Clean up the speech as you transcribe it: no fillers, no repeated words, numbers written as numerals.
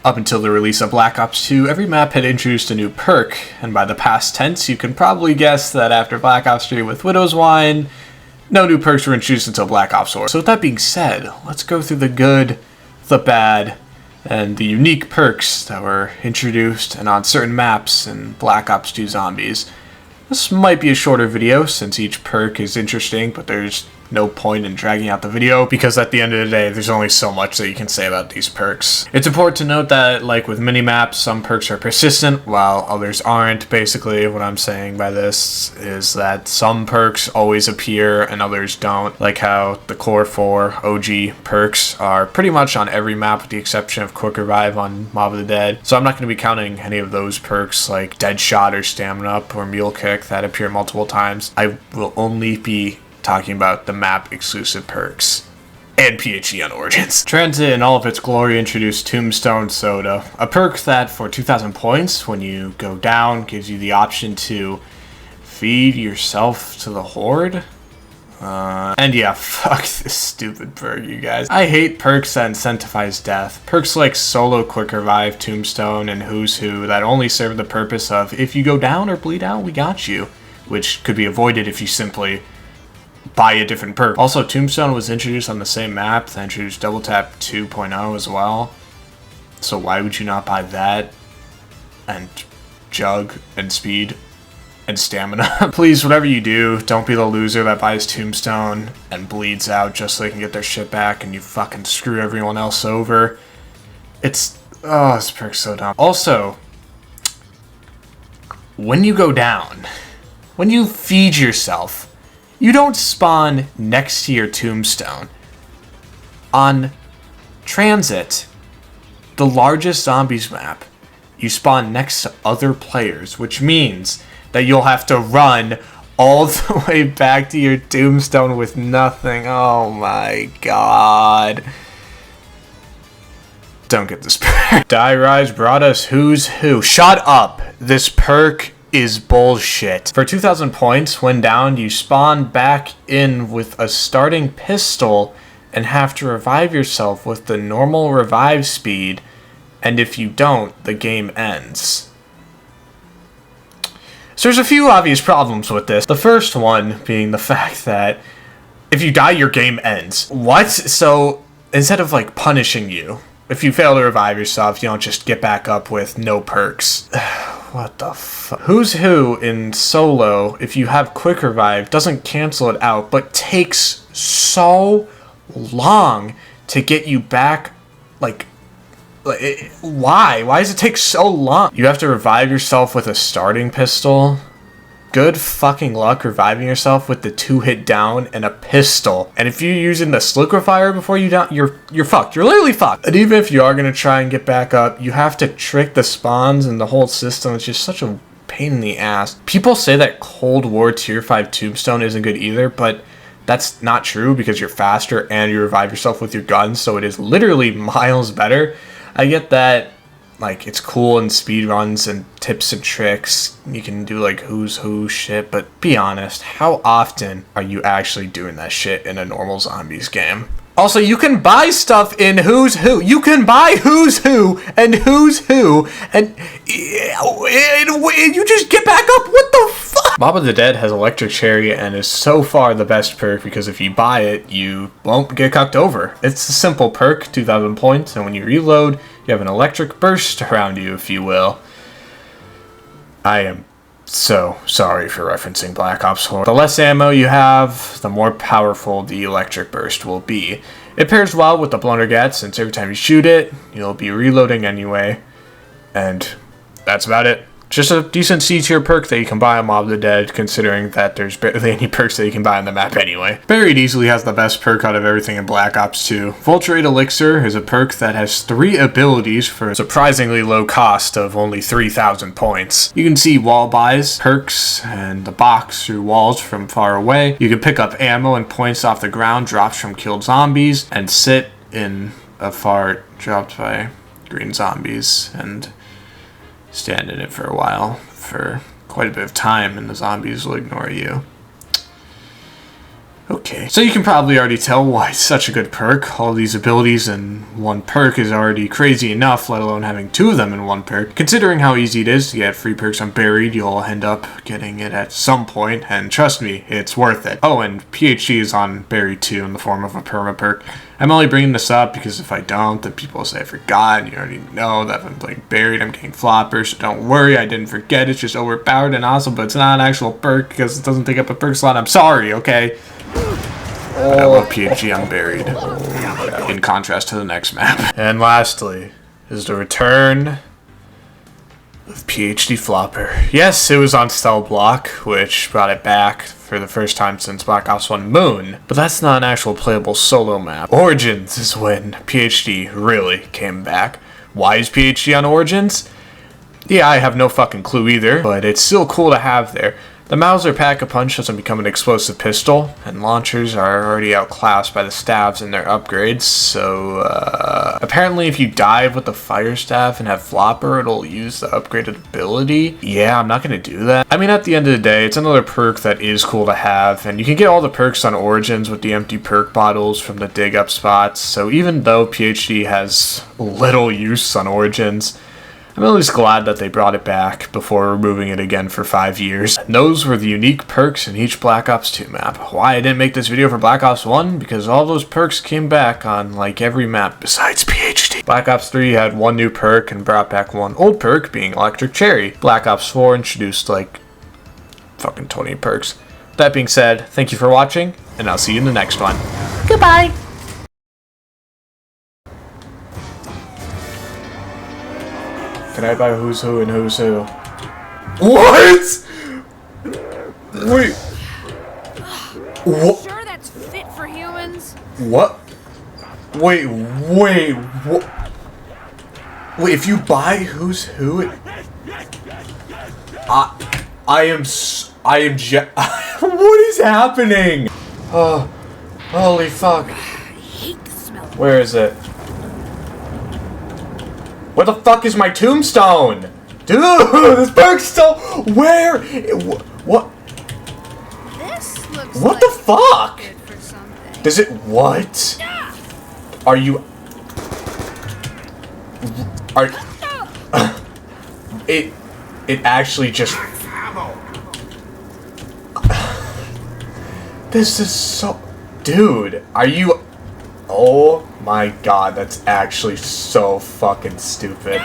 Up until the release of Black Ops 2, every map had introduced a new perk, and by the past tense, you can probably guess that after Black Ops 3 with Widow's Wine, no new perks were introduced until Black Ops 4. So with that being said, let's go through the good, the bad, and the unique perks that were introduced and on certain maps in Black Ops 2 Zombies. This might be a shorter video since each perk is interesting, but there's no point in dragging out the video because at the end of the day, there's only so much that you can say about these perks. It's important to note that, like with minimaps, some perks are persistent while others aren't. Basically, what I'm saying by this is that some perks always appear and others don't, like how the Core 4 OG perks are pretty much on every map with the exception of Quick Revive on Mob of the Dead. So I'm not going to be counting any of those perks like Deadshot or Stamina Up or Mule Kick that appear multiple times. I will only be talking about the map exclusive perks and PhD on Origins. Transit in all of its glory introduced Tombstone Soda, a perk that for 2,000 points when you go down gives you the option to feed yourself to the horde. And yeah, fuck this stupid perk, you guys. I hate perks that incentivize death. Perks like Solo, Quick Revive, Tombstone, and Who's Who that only serve the purpose of if you go down or bleed out, we got you, which could be avoided if you simply buy a different perk. Also, Tombstone was introduced on the same map that introduced Double Tap 2.0 as well. So why would you not buy that and Jug and Speed and Stamina? Please, whatever you do, don't be the loser that buys Tombstone and bleeds out just so they can get their shit back and you fucking screw everyone else over. It's... oh, this perk's so dumb. Also, when you go down, when you feed yourself, you don't spawn next to your Tombstone. On Transit, the largest zombies map, you spawn next to other players, which means that you'll have to run all the way back to your Tombstone with nothing. Oh my god. Don't get this perk. Die Rise brought us Who's Who. Shut up! This perk is bullshit. For 2,000 points, when down, you spawn back in with a starting pistol and have to revive yourself with the normal revive speed, and if you don't, the game ends. So there's a few obvious problems with this. The first one being the fact that if you die, your game ends. What? So instead of like punishing you, if you fail to revive yourself, you don't just get back up with no perks. What the fuck? Who's Who in solo, if you have quick revive, doesn't cancel it out, but takes so long to get you back. Why? Why does it take so long? You have to revive yourself with a starting pistol? Good fucking luck reviving yourself with the 2-hit down and a pistol. And if you're using the liquefier before you down, you're fucked. You're literally fucked. And even if you are going to try and get back up, you have to trick the spawns and the whole system. It's just such a pain in the ass. People say that Cold War Tier 5 Tombstone isn't good either, but that's not true because you're faster and you revive yourself with your gun, so it is literally miles better. I get that. Like, it's cool in speed runs and tips and tricks. You can do, like, Who's Who shit, but be honest, how often are you actually doing that shit in a normal zombies game? Also, you can buy stuff in Who's Who. You can buy Who's Who, and you just get back up. What the fuck? Mob of the Dead has Electric Cherry and is so far the best perk because if you buy it, you won't get cucked over. It's a simple perk, 2,000 points, and when you reload, you have an electric burst around you, if you will. I am so sorry for referencing Black Ops 4. The less ammo you have, the more powerful the electric burst will be. It pairs well with the Blundergat since every time you shoot it, you'll be reloading anyway. And that's about it. Just a decent C-tier perk that you can buy on Mob of the Dead, considering that there's barely any perks that you can buy on the map anyway. Buried easily has the best perk out of everything in Black Ops 2. Vulture Elixir is a perk that has 3 abilities for a surprisingly low cost of only 3,000 points. You can see wall buys, perks, and the box through walls from far away. You can pick up ammo and points off the ground, drops from killed zombies, and sit in a fart dropped by green zombies, and stand in it for a while, for quite a bit of time, and the zombies will ignore you. Okay, so you can probably already tell why it's such a good perk. All these abilities in one perk is already crazy enough, let alone having two of them in one perk. Considering how easy it is to get free perks on Buried, you'll end up getting it at some point, and trust me, it's worth it. Oh, and PhD is on Buried too in the form of a perma perk. I'm only bringing this up because if I don't, then people will say I forgot, and you already know that if I'm playing Buried, I'm getting floppers, so don't worry, I didn't forget, it's just overpowered and awesome, but it's not an actual perk because it doesn't take up a perk slot. I'm sorry, okay? I love PhD Unburied, in contrast to the next map. And lastly, is the return of PhD Flopper. Yes, it was on Cell Block, which brought it back for the first time since Black Ops 1 Moon, but that's not an actual playable solo map. Origins is when PhD really came back. Why is PhD on Origins? Yeah, I have no fucking clue either, but it's still cool to have there. The Mauser Pack-a-Punch doesn't become an explosive pistol, and launchers are already outclassed by the staves in their upgrades, so apparently if you dive with the fire staff and have Flopper, it'll use the upgraded ability. Yeah, I'm not gonna do that. I mean, at the end of the day, it's another perk that is cool to have, and you can get all the perks on Origins with the empty perk bottles from the dig up spots, so even though PhD has little use on Origins, I'm at least glad that they brought it back before removing it again for 5 years. And those were the unique perks in each Black Ops 2 map. Why I didn't make this video for Black Ops 1? Because all those perks came back on like every map besides PhD. Black Ops 3 had one new perk and brought back one old perk, being Electric Cherry. Black Ops 4 introduced like fucking 20 perks. That being said, thank you for watching, and I'll see you in the next one. Goodbye! Can I buy who's who and who's who? What? Wait. What? Sure that's fit for humans? What? Wait, what? Wait, if you buy who's who, I am what is happening? Oh, holy fuck. I hate the smell. Where is it? Where the fuck is my tombstone? Dude, this perk's still... Where? What? This looks What like the fuck? good for something. Does it... What? Are you... Are... It actually just... This is so... Dude, are you... Oh my god, that's actually so fucking stupid.